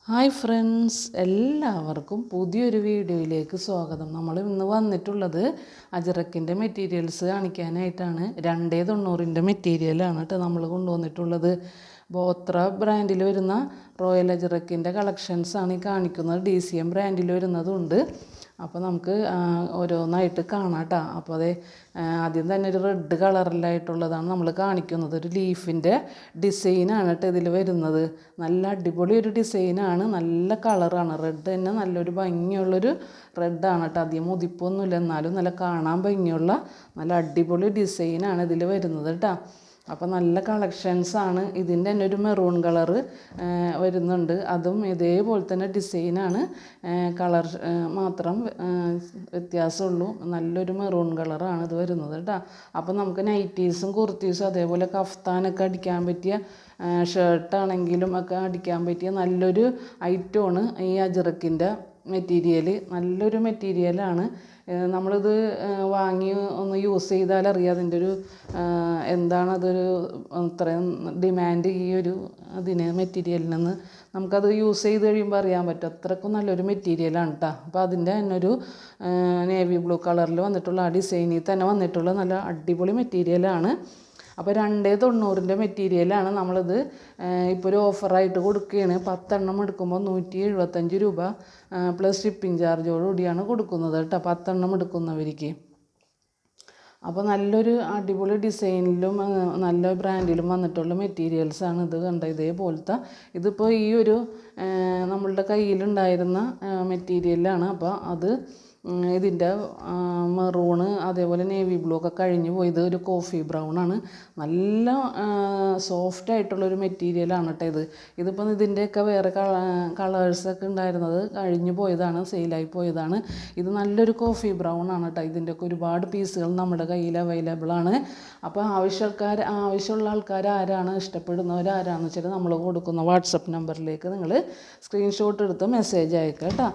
Hi friends, എല്ലാവർക്കും പുതിയൊരു വീഡിയോയിലേക്ക് സ്വാഗതം. നമ്മൾ ഇന്ന് വന്നിട്ടുള്ളത് അജറക്കിൻ്റെ മെറ്റീരിയൽസ് കാണിക്കാനായിട്ടാണ്. 290 മെറ്റീരിയലാണ് കേട്ടോ നമ്മൾ കൊണ്ടുവന്നിട്ടുള്ളത്. ബോത്ര ബ്രാൻഡിൽ വരുന്ന റോയൽ അജറക്കിൻ്റെ കളക്ഷൻസാണ് ഈ കാണിക്കുന്നത്. DCM ബ്രാൻഡിൽ വരുന്നതുണ്ട്. അപ്പോൾ നമുക്ക് ഓരോന്നായിട്ട് കാണാം കേട്ടോ. അപ്പോൾ അതേ ആദ്യം തന്നെ ഒരു റെഡ് കളറിലായിട്ടുള്ളതാണ് നമ്മൾ കാണിക്കുന്നത്. ഒരു ലീഫിൻ്റെ ഡിസൈനാണ് കേട്ടോ ഇതിൽ വരുന്നത്. നല്ല അടിപൊളി ഒരു ഡിസൈനാണ്, നല്ല കളറാണ്. റെഡ് തന്നെ നല്ലൊരു ഭംഗിയുള്ളൊരു റെഡാണ് കേട്ടോ. അധികം മുതിപ്പൊന്നുമില്ല, എന്നാലും നല്ല കാണാൻ ഭംഗിയുള്ള നല്ല അടിപൊളി ഡിസൈനാണ് ഇതിൽ വരുന്നത് കേട്ടോ. അപ്പോൾ നല്ല കളക്ഷൻസാണ്. ഇതിൻ്റെ തന്നെ ഒരു മെറൂൺ കളറ് വരുന്നുണ്ട്. അതും ഇതേപോലെ തന്നെ ഡിസൈനാണ്, കളർ മാത്രം വ്യത്യാസമുള്ളൂ. നല്ലൊരു മെറൂൺ കളറാണ് ഇത് വരുന്നത് കേട്ടോ. അപ്പോൾ നമുക്ക് നൈറ്റീസും കുർത്തീസും അതേപോലെ കഫ്താനൊക്കെ അടിക്കാൻ പറ്റിയ ഷർട്ടാണെങ്കിലും ഒക്കെ അടിക്കാൻ പറ്റിയ നല്ലൊരു ഐറ്റമാണ് ഈ അജറക്കിൻ്റെ മെറ്റീരിയൽ. നല്ലൊരു മെറ്റീരിയലാണ്. നമ്മളിത് വാങ്ങി ഒന്ന് യൂസ് ചെയ്താൽ അറിയാം അതിൻ്റെ ഒരു എന്താണ് അതൊരു ഇത്രയും ഡിമാൻഡ് ഈ ഒരു അതിന് മെറ്റീരിയലിനെന്ന്. നമുക്കത് യൂസ് ചെയ്ത് കഴിയുമ്പോൾ അറിയാൻ പറ്റും, അത്രയ്ക്കും നല്ലൊരു മെറ്റീരിയലാണ് കേട്ടോ. അപ്പോൾ അതിൻ്റെ തന്നെ ഒരു നേവി ബ്ലൂ കളറിൽ വന്നിട്ടുള്ള ആ ഡിസൈനിൽ തന്നെ വന്നിട്ടുള്ള നല്ല അടിപൊളി മെറ്റീരിയലാണ്. അപ്പോൾ 290 മെറ്റീരിയലാണ് നമ്മളിത് ഇപ്പോൾ ഒരു ഓഫറായിട്ട് കൊടുക്കുകയാണ്. 10 എണ്ണം എടുക്കുമ്പോൾ 175 രൂപ പ്ലസ് ഷിപ്പിംഗ് ചാർജോടുകൂടിയാണ് കൊടുക്കുന്നത് കേട്ടോ, 10 എണ്ണം എടുക്കുന്നവർക്ക്. അപ്പോൾ നല്ലൊരു അടിപൊളി ഡിസൈനിലും നല്ല ബ്രാൻഡിലും വന്നിട്ടുള്ള മെറ്റീരിയൽസാണ് ഇത്. കണ്ട ഇതേപോലത്തെ ഇതിപ്പോൾ ഈ ഒരു നമ്മളുടെ കയ്യിലുണ്ടായിരുന്ന മെറ്റീരിയലാണ്. അപ്പോൾ അത് ഇതിൻ്റെ മെറൂണ് അതേപോലെ നേവി ബ്ലൂ ഒക്കെ കഴിഞ്ഞ് പോയത് ഒരു കോഫി ബ്രൗണാണ്. നല്ല സോഫ്റ്റായിട്ടുള്ളൊരു മെറ്റീരിയലാണ് കേട്ടോ ഇതിപ്പോൾ ഇതിൻ്റെയൊക്കെ വേറെ കളേഴ്സൊക്കെ ഉണ്ടായിരുന്നത് കഴിഞ്ഞ് പോയതാണ്, സെയിലായി പോയതാണ്. ഇത് നല്ലൊരു കോഫി ബ്രൗൺ ആണ് കേട്ടോ. ഇതിൻ്റെയൊക്കെ ഒരുപാട് പീസുകൾ നമ്മുടെ കയ്യിൽ അവൈലബിൾ ആണ്. അപ്പോൾ ആവശ്യമുള്ള ആൾക്കാർ ആരാണ്, ഇഷ്ടപ്പെടുന്നവരാരാണെന്ന് വെച്ചാൽ നമ്മൾ കൊടുക്കുന്ന വാട്സപ്പ് നമ്പറിലേക്ക് നിങ്ങൾ സ്ക്രീൻഷോട്ട് എടുത്ത് മെസ്സേജ് അയക്കുക കേട്ടോ.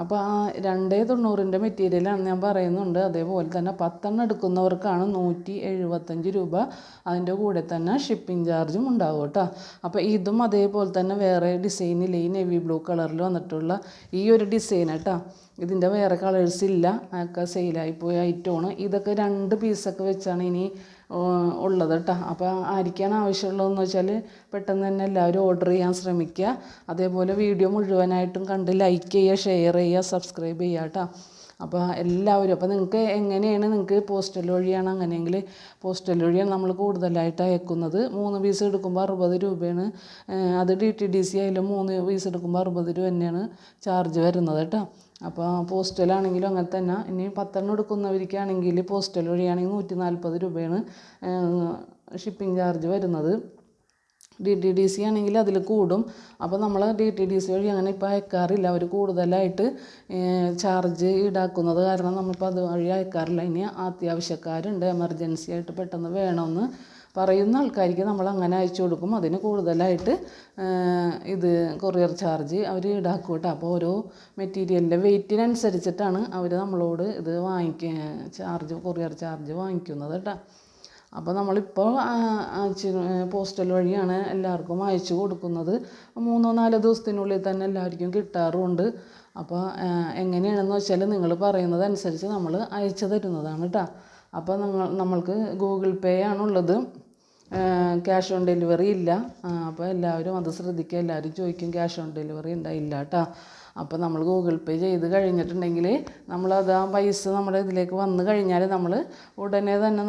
അപ്പോൾ ആ 290 മെറ്റീരിയലാണ് ഞാൻ പറയുന്നുണ്ട്. അതേപോലെ തന്നെ 10 എണ്ണം എടുക്കുന്നവർക്കാണ് 175 രൂപ. അതിൻ്റെ കൂടെ തന്നെ ഷിപ്പിംഗ് ചാർജും ഉണ്ടാവും കേട്ടോ. അപ്പോൾ ഇതും അതേപോലെ തന്നെ വേറെ ഡിസൈനിൽ ഈ നേവി ബ്ലൂ കളറിൽ വന്നിട്ടുള്ള ഈ ഒരു ഡിസൈൻ കേട്ടോ. ഇതിൻ്റെ വേറെ കളേഴ്സ് ഇല്ല, ഒക്കെ സെയിലായിപ്പോയ ഐറ്റമാണ്. ഇതൊക്കെ 2 പീസൊക്കെ വെച്ചാണ് ഇനി ഉള്ളത് കേട്ടോ. അപ്പോൾ ആയിരിക്കാണ് ആവശ്യമുള്ളതെന്ന് വെച്ചാൽ പെട്ടെന്ന് തന്നെ എല്ലാവരും ഓർഡർ ചെയ്യാൻ ശ്രമിക്കുക. അതേപോലെ വീഡിയോ മുഴുവനായിട്ടും കണ്ട് ലൈക്ക് ചെയ്യുക, ഷെയർ ചെയ്യുക, സബ്സ്ക്രൈബ് ചെയ്യുക കേട്ടോ. അപ്പോൾ എല്ലാവരും അപ്പോൾ നിങ്ങൾക്ക് എങ്ങനെയാണ്, നിങ്ങൾക്ക് പോസ്റ്റൽ വഴിയാണ്, അങ്ങനെയെങ്കിൽ പോസ്റ്റൽ വഴിയാണ് നമ്മൾ കൂടുതലായിട്ട് അയക്കുന്നത്. 3 പീസ് എടുക്കുമ്പോൾ 60 രൂപയാണ്. അത് DTDC ആയാലും 3 പീസ് എടുക്കുമ്പോൾ 60 രൂപ തന്നെയാണ് ചാർജ് വരുന്നത് കേട്ടോ. അപ്പോൾ പോസ്റ്റലാണെങ്കിലും അങ്ങനെ തന്നെ. ഇനി 10 എണ്ണം എടുക്കുന്നവർക്കാണെങ്കിൽ പോസ്റ്റൽ വഴിയാണെങ്കിൽ 140 രൂപയാണ് ഷിപ്പിംഗ് ചാർജ് വരുന്നത്. DTDC ആണെങ്കിൽ അതിൽ കൂടും. അപ്പോൾ നമ്മൾ DTDC വഴി അങ്ങനെ ഇപ്പോൾ അയക്കാറില്ല. അവർ കൂടുതലായിട്ട് ചാർജ് ഈടാക്കുന്നത് കാരണം നമ്മളിപ്പോൾ അത് വഴി അയക്കാറില്ല. ഇനി അത്യാവശ്യക്കാരുണ്ട്, എമർജൻസി ആയിട്ട് പെട്ടെന്ന് വേണമെന്ന് പറയുന്ന ആൾക്കാർക്ക് നമ്മൾ അങ്ങനെ അയച്ചു കൊടുക്കും. അതിന് കൂടുതലായിട്ട് ഇത് കൊറിയർ ചാർജ് അവർ ഈടാക്കും കേട്ടോ. അപ്പോൾ ഓരോ മെറ്റീരിയലിൻ്റെ വെയ്റ്റിനനുസരിച്ചിട്ടാണ് അവർ നമ്മളോട് ഇത് കൊറിയർ ചാർജ് വാങ്ങിക്കുന്നത് കേട്ടോ. അപ്പോൾ നമ്മളിപ്പോൾ പോസ്റ്റൽ വഴിയാണ് എല്ലാവർക്കും അയച്ചു കൊടുക്കുന്നത്. 3-4 ദിവസത്തിനുള്ളിൽ തന്നെ എല്ലാവർക്കും കിട്ടാറുമുണ്ട്. അപ്പോൾ എങ്ങനെയാണെന്ന് വെച്ചാൽ നിങ്ങൾ പറയുന്നത് അനുസരിച്ച് നമ്മൾ അയച്ചു തരുന്നതാണ് കേട്ടോ. അപ്പോൾ നമ്മൾക്ക് ഗൂഗിൾ പേ ആണുള്ളത്, ക്യാഷ് ഓൺ ഡെലിവറി ഇല്ല. അപ്പോൾ എല്ലാവരും അത് ശ്രദ്ധിക്കുക. എല്ലാവരും ചോദിക്കും ക്യാഷ് ഓൺ ഡെലിവറി ഉണ്ടായില്ല കേട്ടോ. അപ്പോൾ നമ്മൾ ഗൂഗിൾ പേ ചെയ്ത് കഴിഞ്ഞിട്ടുണ്ടെങ്കിൽ നമ്മളത് ആ പൈസ നമ്മുടെ ഇതിലേക്ക് വന്നു കഴിഞ്ഞാൽ നമ്മൾ ഉടനെ തന്നെ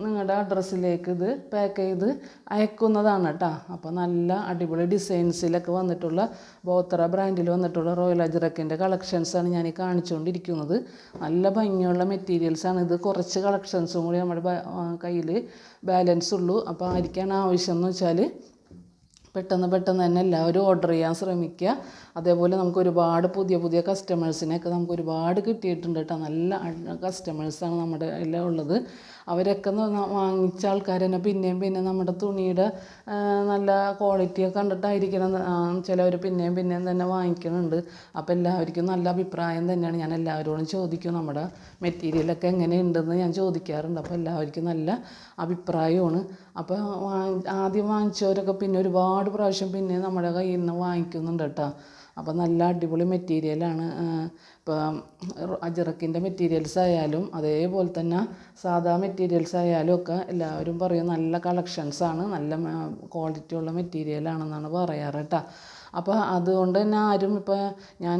നിങ്ങളുടെ അഡ്രസ്സിലേക്ക് ഇത് പാക്ക് ചെയ്ത് അയക്കുന്നതാണ് കേട്ടോ. അപ്പോൾ നല്ല അടിപൊളി ഡിസൈൻസിലൊക്കെ വന്നിട്ടുള്ള ബോത്ര ബ്രാൻഡിൽ വന്നിട്ടുള്ള റോയൽ അജറക്കിൻ്റെ കളക്ഷൻസാണ് ഞാൻ ഈ കാണിച്ചുകൊണ്ടിരിക്കുന്നത്. നല്ല ഭംഗിയുള്ള മെറ്റീരിയൽസാണ്. ഇത് കുറച്ച് കളക്ഷൻസും കൂടി നമ്മുടെ കയ്യിൽ ബാലൻസ് ഉള്ളൂ. അപ്പോൾ ആർക്കാണ് ആവശ്യം എന്ന് വെച്ചാൽ പെട്ടെന്ന് തന്നെ എല്ലാവരും ഓർഡർ ചെയ്യാൻ ശ്രമിക്കുക. അതേപോലെ നമുക്ക് ഒരുപാട് പുതിയ കസ്റ്റമേഴ്സിനെയൊക്കെ നമുക്ക് ഒരുപാട് കിട്ടിയിട്ടുണ്ട് കേട്ടോ. നല്ല കസ്റ്റമേഴ്സാണ് നമ്മുടെ എല്ലാം ഉള്ളത്. അവരൊക്കെ വാങ്ങിച്ച ആൾക്കാർ തന്നെ പിന്നെയും നമ്മുടെ തുണിയുടെ നല്ല ക്വാളിറ്റിയൊക്കെ കണ്ടിട്ടായിരിക്കണം ചിലവർ പിന്നെയും തന്നെ വാങ്ങിക്കുന്നുണ്ട്. അപ്പോൾ എല്ലാവർക്കും നല്ല അഭിപ്രായം തന്നെയാണ്. ഞാൻ എല്ലാവരോടും ചോദിക്കും നമ്മുടെ മെറ്റീരിയലൊക്കെ എങ്ങനെയുണ്ടെന്ന് ഞാൻ ചോദിക്കാറുണ്ട്. അപ്പോൾ എല്ലാവർക്കും നല്ല അഭിപ്രായമാണ്. അപ്പോൾ ആദ്യം വാങ്ങിച്ചവരൊക്കെ പിന്നെ ഒരുപാട് പ്രാവശ്യം പിന്നെ നമ്മുടെ കയ്യിൽ നിന്ന് വാങ്ങിക്കുന്നുണ്ട് കേട്ടോ. അപ്പോൾ നല്ല അടിപൊളി മെറ്റീരിയലാണ്. ഇപ്പം അജ്രക്കിൻ്റെ മെറ്റീരിയൽസ് ആയാലും അതേപോലെ തന്നെ സാധാ മെറ്റീരിയൽസ് ആയാലും ഒക്കെ എല്ലാവരും പറയും നല്ല കളക്ഷൻസാണ്, നല്ല ക്വാളിറ്റി ഉള്ള മെറ്റീരിയലാണെന്നാണ് പറയാറ് കേട്ടോ. അപ്പോൾ അതുകൊണ്ട് തന്നെ ആരും ഇപ്പോൾ ഞാൻ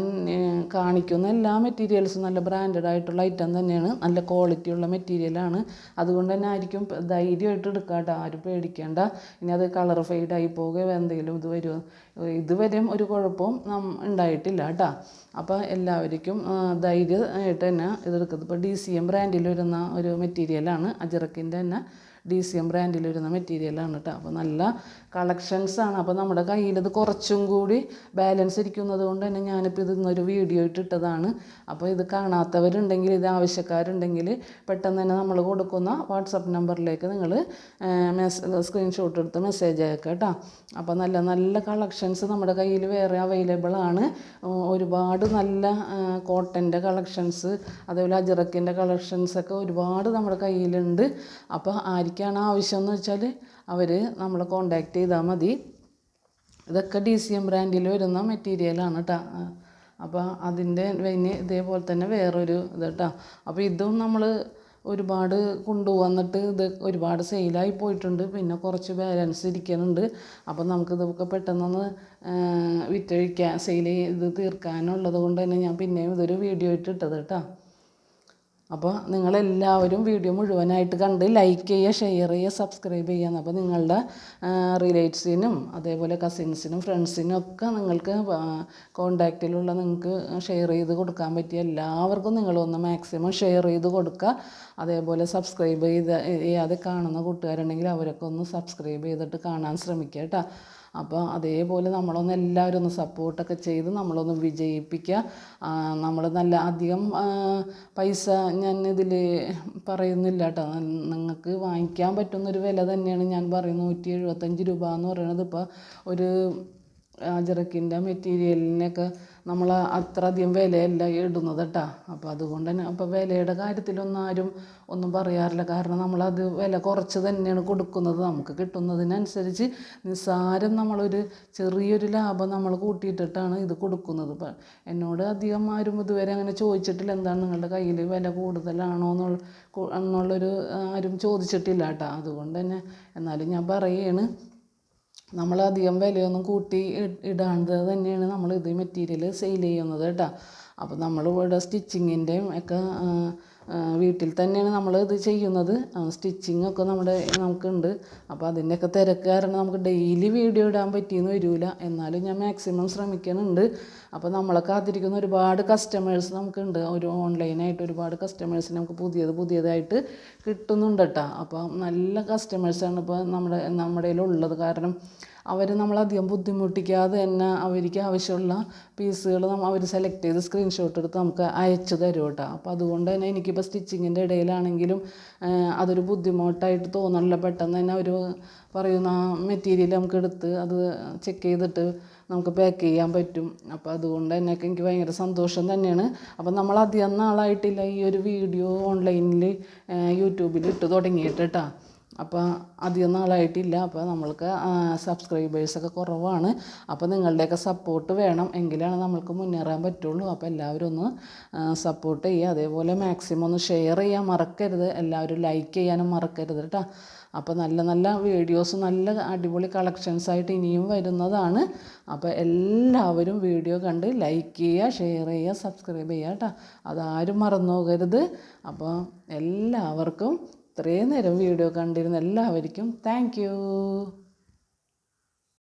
കാണിക്കുന്ന എല്ലാ മെറ്റീരിയൽസും നല്ല ബ്രാൻഡഡ് ആയിട്ടുള്ള ഐറ്റം തന്നെയാണ്, നല്ല ക്വാളിറ്റി ഉള്ള മെറ്റീരിയലാണ്. അതുകൊണ്ട് തന്നെ ആയിരിക്കും ധൈര്യമായിട്ട് എടുക്കുക കേട്ടോ, ആരും പേടിക്കേണ്ട. ഇനി അത് കളർ ഫെയ്ഡായി പോകുകയോ എന്തെങ്കിലും ഇതുവരെയും ഒരു കുഴപ്പവും ഉണ്ടായിട്ടില്ല കേട്ടോ. അപ്പോൾ എല്ലാവർക്കും ധൈര്യമായിട്ട് തന്നെ ഇതെടുക്കുന്നത്. ഇപ്പോൾ DCM ബ്രാൻഡിൽ വരുന്ന ഒരു മെറ്റീരിയലാണ്, അജ്രക്കിൻ്റെ തന്നെ DCM ബ്രാൻഡിൽ വരുന്ന മെറ്റീരിയലാണ് കേട്ടോ. അപ്പോൾ നല്ല കളക്ഷൻസാണ്. അപ്പോൾ നമ്മുടെ കയ്യിലത് കുറച്ചും കൂടി ബാലൻസ് ഇരിക്കുന്നത് കൊണ്ട് തന്നെ ഞാനിപ്പോൾ ഇന്നൊരു വീഡിയോ ഇട്ടിട്ടതാണ്. അപ്പോൾ ഇത് കാണാത്തവരുണ്ടെങ്കിൽ, ഇത് ആവശ്യക്കാരുണ്ടെങ്കിൽ പെട്ടെന്ന് തന്നെ നമ്മൾ കൊടുക്കുന്ന വാട്സപ്പ് നമ്പറിലേക്ക് നിങ്ങൾ സ്ക്രീൻഷോട്ട് എടുത്ത് മെസ്സേജ് അയക്കുക കേട്ടോ. അപ്പോൾ നല്ല നല്ല കളക്ഷൻസ് നമ്മുടെ കയ്യിൽ വേറെ അവൈലബിൾ ആണ്. ഒരുപാട് നല്ല കോട്ടൻ്റെ കളക്ഷൻസ്, അതേപോലെ അജ്രക്കിൻ്റെ കളക്ഷൻസൊക്കെ ഒരുപാട് നമ്മുടെ കയ്യിലുണ്ട്. അപ്പോൾ ആർക്കാണ് ആവശ്യം എന്ന് വെച്ചാൽ അവർ നമ്മളെ കോണ്ടാക്ട് ചെയ്താൽ മതി. ഇതൊക്കെ DCM ബ്രാൻഡിൽ വരുന്ന മെറ്റീരിയലാണ് കേട്ടോ. അപ്പോൾ അതിൻ്റെ കഴിഞ്ഞ് ഇതേപോലെ തന്നെ വേറൊരു ഇത് കേട്ടോ. അപ്പോൾ ഇതും നമ്മൾ ഒരുപാട് കൊണ്ടുവന്നിട്ട് ഇത് ഒരുപാട് സെയിലായി പോയിട്ടുണ്ട്, പിന്നെ കുറച്ച് ബാലൻസ് ഇരിക്കുന്നുണ്ട്. അപ്പോൾ നമുക്കിതൊക്കെ പെട്ടെന്നൊന്ന് വിറ്റഴിക്കാൻ സെയിൽ ചെയ്ത് തീർക്കാനുള്ളത് കൊണ്ട് തന്നെ ഞാൻ പിന്നെയും ഇതൊരു വീഡിയോ ഇട്ടിട്ടത് കേട്ടോ. അപ്പോൾ നിങ്ങളെല്ലാവരും വീഡിയോ മുഴുവനായിട്ട് കണ്ട് ലൈക്ക് ചെയ്യുക, ഷെയർ ചെയ്യുക, സബ്സ്ക്രൈബ് ചെയ്യുക. അപ്പോൾ നിങ്ങളുടെ റിലേറ്റീവ്സിനും അതേപോലെ കസിൻസിനും ഫ്രണ്ട്സിനും ഒക്കെ നിങ്ങൾക്ക് കോണ്ടാക്റ്റിലുള്ള നിങ്ങൾക്ക് ഷെയർ ചെയ്ത് കൊടുക്കാൻ പറ്റിയ എല്ലാവർക്കും നിങ്ങളൊന്ന് മാക്സിമം ഷെയർ ചെയ്ത് കൊടുക്കുക. അതേപോലെ സബ്സ്ക്രൈബ് ചെയ്യാതെ കാണുന്ന കൂട്ടുകാരുണ്ടെങ്കിൽ അവരൊക്കെ ഒന്ന് സബ്സ്ക്രൈബ് ചെയ്തിട്ട് കാണാൻ ശ്രമിക്കുക കേട്ടോ. അപ്പോൾ അതേപോലെ നമ്മളൊന്ന് എല്ലാവരും ഒന്ന് സപ്പോർട്ടൊക്കെ ചെയ്ത് നമ്മളൊന്ന് വിജയിപ്പിക്കുക. നമ്മൾ നല്ല അധികം പൈസ ഞാൻ ഇതിൽ പറയുന്നില്ല കേട്ടോ. നിങ്ങൾക്ക് വാങ്ങിക്കാൻ പറ്റുന്നൊരു വില തന്നെയാണ് ഞാൻ പറയുന്നത്. 175 രൂപ എന്ന് പറയുന്നത് ഇപ്പോൾ ഒരു അജ്രക്കിൻ്റെ മെറ്റീരിയലിനൊക്കെ നമ്മൾ അത്ര അധികം വിലയല്ല ഇടുന്നത് കേട്ടോ. അപ്പോൾ അതുകൊണ്ട് തന്നെ അപ്പോൾ വിലയുടെ കാര്യത്തിലൊന്നും ആരും ഒന്നും പറയാറില്ല. കാരണം നമ്മളത് വില കുറച്ച് തന്നെയാണ് കൊടുക്കുന്നത്. നമുക്ക് കിട്ടുന്നതിനനുസരിച്ച് നിസ്സാരം നമ്മളൊരു ചെറിയൊരു ലാഭം നമ്മൾ കൂട്ടിയിട്ടിട്ടാണ് ഇത് കൊടുക്കുന്നത്. ഇപ്പം എന്നോട് അധികം ആരും ഇതുവരെ അങ്ങനെ ചോദിച്ചിട്ടില്ല, എന്താണ് നിങ്ങളുടെ കയ്യിൽ വില കൂടുതലാണോ എന്നുള്ളൊരു ആരും ചോദിച്ചിട്ടില്ല കേട്ടോ. അതുകൊണ്ട് തന്നെ എന്നാലും ഞാൻ പറയുകയാണ്, നമ്മളധികം വിലയൊന്നും കൂട്ടി ഇടാണ്ട് തന്നെയാണ് നമ്മൾ ഇത് മെറ്റീരിയൽ സെയിൽ ചെയ്യുന്നത് കേട്ടോ. അപ്പോൾ നമ്മളിവിടെ സ്റ്റിച്ചിങ്ങിൻ്റെയും ഒക്കെ വീട്ടിൽ തന്നെയാണ് നമ്മൾ ഇത് ചെയ്യുന്നത്. സ്റ്റിച്ചിങ്ങൊക്കെ നമുക്കുണ്ട്. അപ്പോൾ അതിൻ്റെയൊക്കെ തിരക്ക് കാരണം നമുക്ക് ഡെയിലി വീഡിയോ ഇടാൻ പറ്റിയെന്ന് വരില്ല. എന്നാലും ഞാൻ മാക്സിമം ശ്രമിക്കുന്നുണ്ട്. അപ്പോൾ നമ്മളെ കാത്തിരിക്കുന്ന ഒരുപാട് കസ്റ്റമേഴ്സ് നമുക്കുണ്ട്. ഒരു ഓൺലൈനായിട്ട് ഒരുപാട് കസ്റ്റമേഴ്സ് നമുക്ക് പുതിയതായിട്ട് കിട്ടുന്നുണ്ട് കേട്ടോ. അപ്പോൾ നല്ല കസ്റ്റമേഴ്സാണ് ഇപ്പോൾ നമ്മുടെ ഉള്ളത്. കാരണം അവർ നമ്മളധികം ബുദ്ധിമുട്ടിക്കാതെ തന്നെ അവർക്ക് ആവശ്യമുള്ള പീസുകൾ അവർ സെലക്ട് ചെയ്ത് സ്ക്രീൻഷോട്ട് എടുത്ത് നമുക്ക് അയച്ചു തരും കേട്ടോ. അപ്പോൾ അതുകൊണ്ട് തന്നെ എനിക്കിപ്പോൾ സ്റ്റിച്ചിങ്ങിൻ്റെ ഇടയിലാണെങ്കിലും അതൊരു ബുദ്ധിമുട്ടായിട്ട് തോന്നണില്ല. പെട്ടെന്ന് തന്നെ അവർ പറയുന്ന മെറ്റീരിയൽ നമുക്ക് എടുത്ത് അത് ചെക്ക് ചെയ്തിട്ട് നമുക്ക് പാക്ക് ചെയ്യാൻ പറ്റും. അപ്പോൾ അതുകൊണ്ട് തന്നെ എനിക്ക് ഭയങ്കര സന്തോഷം തന്നെയാണ്. അപ്പോൾ നമ്മൾ അധികം നാളായിട്ടില്ല ഈ ഒരു വീഡിയോ ഓൺലൈനിൽ യൂട്യൂബിൽ ഇട്ട് തുടങ്ങിയിട്ട് കേട്ടോ. അപ്പോൾ അധികം നാളായിട്ടില്ല. അപ്പോൾ നമ്മൾക്ക് സബ്സ്ക്രൈബേഴ്സൊക്കെ കുറവാണ്. അപ്പോൾ നിങ്ങളുടെയൊക്കെ സപ്പോർട്ട് വേണം, എങ്കിലാണ് നമ്മൾക്ക് മുന്നേറാൻ പറ്റുള്ളൂ. അപ്പോൾ എല്ലാവരും ഒന്ന് സപ്പോർട്ട് ചെയ്യുക. അതേപോലെ മാക്സിമം ഒന്ന് ഷെയർ ചെയ്യാൻ മറക്കരുത്. എല്ലാവരും ലൈക്ക് ചെയ്യാനും മറക്കരുത് കേട്ടോ. അപ്പോൾ നല്ല നല്ല വീഡിയോസ്, നല്ല അടിപൊളി കളക്ഷൻസായിട്ട് ഇനിയും വരുന്നതാണ്. അപ്പോൾ എല്ലാവരും വീഡിയോ കണ്ട് ലൈക്ക് ചെയ്യുക, ഷെയർ ചെയ്യുക, സബ്സ്ക്രൈബ് ചെയ്യുക കേട്ടോ. അതാരും മറന്നു പോകരുത്. അപ്പോൾ എല്ലാവർക്കും ഇത്രയും നേരം വീഡിയോ കണ്ടിരുന്ന എല്ലാവർക്കും താങ്ക് യു.